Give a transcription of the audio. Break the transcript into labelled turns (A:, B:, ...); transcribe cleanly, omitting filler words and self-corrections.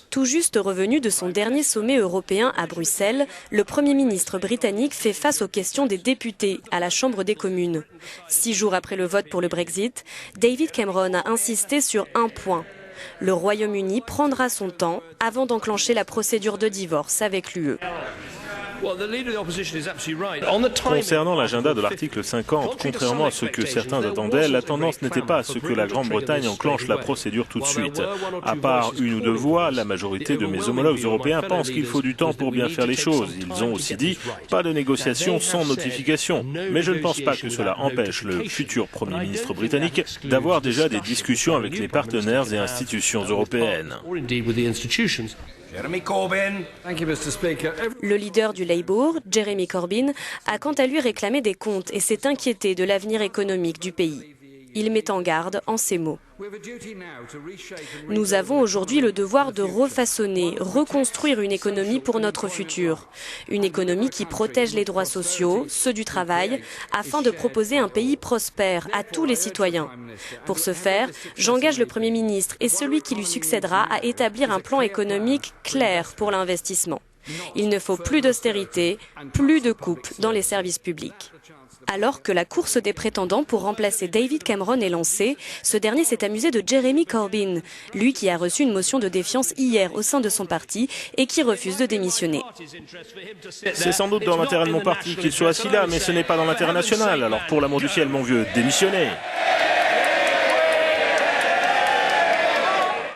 A: Tout juste revenu de son dernier sommet européen à Bruxelles, le Premier ministre britannique fait face aux questions des députés à la Chambre des communes. 6 jours après le vote pour le Brexit, David Cameron a insisté sur un point. Le Royaume-Uni prendra son temps avant d'enclencher la procédure de divorce avec l'UE.
B: Concernant l'agenda de l'article 50, contrairement à ce que certains attendaient, la tendance n'était pas à ce que la Grande-Bretagne enclenche la procédure tout de suite. À part une ou deux voix, la majorité de mes homologues européens pensent qu'il faut du temps pour bien faire les choses. Ils ont aussi dit pas de négociations sans notification. Mais je ne pense pas que cela empêche le futur Premier ministre britannique d'avoir déjà des discussions avec les partenaires et institutions européennes.
A: Le leader du Labour, Jeremy Corbyn, a quant à lui réclamé des comptes et s'est inquiété de l'avenir économique du pays. Il met en garde en ces mots. Nous avons aujourd'hui le devoir de refaçonner, reconstruire une économie pour notre futur. Une économie qui protège les droits sociaux, ceux du travail, afin de proposer un pays prospère à tous les citoyens. Pour ce faire, j'engage le Premier ministre et celui qui lui succédera à établir un plan économique clair pour l'investissement. Il ne faut plus d'austérité, plus de coupes dans les services publics. Alors que la course des prétendants pour remplacer David Cameron est lancée, ce dernier s'est amusé de Jeremy Corbyn, lui qui a reçu une motion de défiance hier au sein de son parti et qui refuse de démissionner.
B: C'est sans doute dans l'intérêt de mon parti qu'il soit assis là, mais ce n'est pas dans l'intérêt national. Alors pour l'amour du ciel, mon vieux, démissionnez!